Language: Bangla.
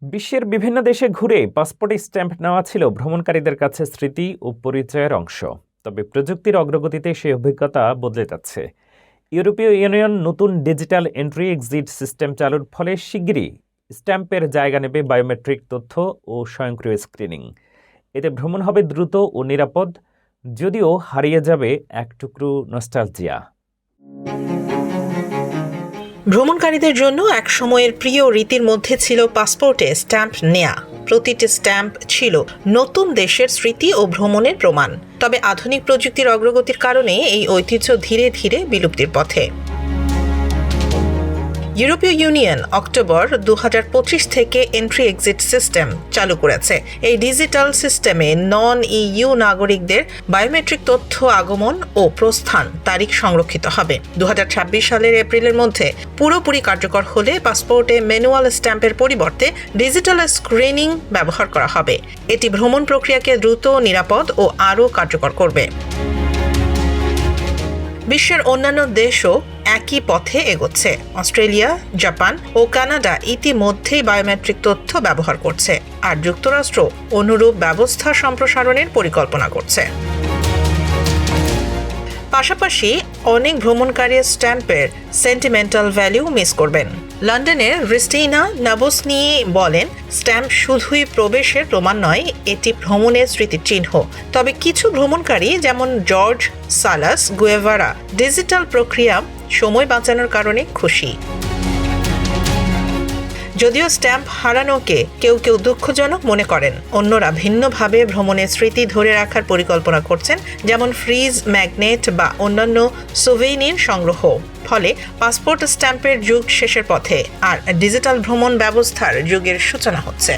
বিশ্বের বিভিন্ন দেশে ঘুরে পাসপোর্ট স্ট্যাম্প নেওয়া ছিল ভ্রমণকারীদের কাছে স্মৃতি ও পরিচয়ের অংশ। তবে প্রযুক্তির অগ্রগতিতে সেই অভিজ্ঞতা বদলে যাচ্ছে। ইউরোপীয় ইউনিয়ন নতুন ডিজিটাল এন্ট্রি এক্সিট সিস্টেম চালুর ফলে শিগগিরই স্ট্যাম্পের জায়গা নেবে বায়োমেট্রিক তথ্য ও স্বয়ংক্রিয় স্ক্রিনিং। এতে ভ্রমণ হবে দ্রুত ও নিরাপদ, যদিও হারিয়ে যাবে এক টুকরো নস্টালজিয়া। ভ্রমণকারীদের জন্য এক সময়ের প্রিয় রীতির মধ্যে ছিল পাসপোর্টে স্ট্যাম্প নেয়া। প্রতিটি স্ট্যাম্প ছিল নতুন দেশের স্মৃতি ও ভ্রমণের প্রমাণ। তবে আধুনিক প্রযুক্তির অগ্রগতির কারণে এই ঐতিহ্য ধীরে ধীরে বিলুপ্তির পথে। ইউরোপীয় ইউনিয়ন অক্টোবর 2025 থেকে এন্ট্রি এক্সিট সিস্টেম চালু করেছে। এই ডিজিটাল সিস্টেমে নন ইইউ নাগরিকদের বায়োমেট্রিক তথ্য আগমন ও প্রস্থান তারিখ সংরক্ষিত হবে। 2026 সালের এপ্রিলের মধ্যে পুরোপুরি কার্যকর হলে পাসপোর্টে ম্যানুয়াল স্ট্যাম্পের পরিবর্তে ডিজিটাল স্ক্রিনিং ব্যবহার করা হবে। এটি ভ্রমণ প্রক্রিয়াকে দ্রুত, নিরাপদ ও আরও কার্যকর করবে। বিশ্বের অন্যান্য দেশও একই পথে এগোচ্ছে। অস্ট্রেলিয়া, জাপান ও কানাডা ইতিমধ্যেই বায়োমেট্রিক তথ্য ব্যবহার করছে, আর যুক্তরাষ্ট্র অনুরূপ ব্যবস্থা সম্প্রসারণের পরিকল্পনা করছে। পাশাপাশি অনেক ভ্রমণকারী স্ট্যাম্পের সেন্টিমেন্টাল ভ্যালু মিস করবেন। লন্ডনের রিস্টিনা নাবোসনি বলেন, স্ট্যাম্প শুধুই প্রবেশের প্রমাণ নয়, এটি ভ্রমণের স্মৃতির চিহ্ন। তবে কিছু ভ্রমণকারী যেমন জর্জ সালাস গুয়েভারা ডিজিটাল প্রক্রিয়া সময় বাঁচানোর কারণে খুশি। যদিও স্ট্যাম্প হারানোকে কেউ কেউ দুঃখজনক মনে করেন, অন্যরা ভিন্নভাবে ভ্রমণের স্মৃতি ধরে রাখার পরিকল্পনা করছেন, যেমন ফ্রিজ, ম্যাগনেট বা অন্যান্য সুভেনির সংগ্রহ। ফলে পাসপোর্ট স্ট্যাম্পের যুগ শেষের পথে, আর ডিজিটাল ভ্রমণ ব্যবস্থার যুগের সূচনা হচ্ছে।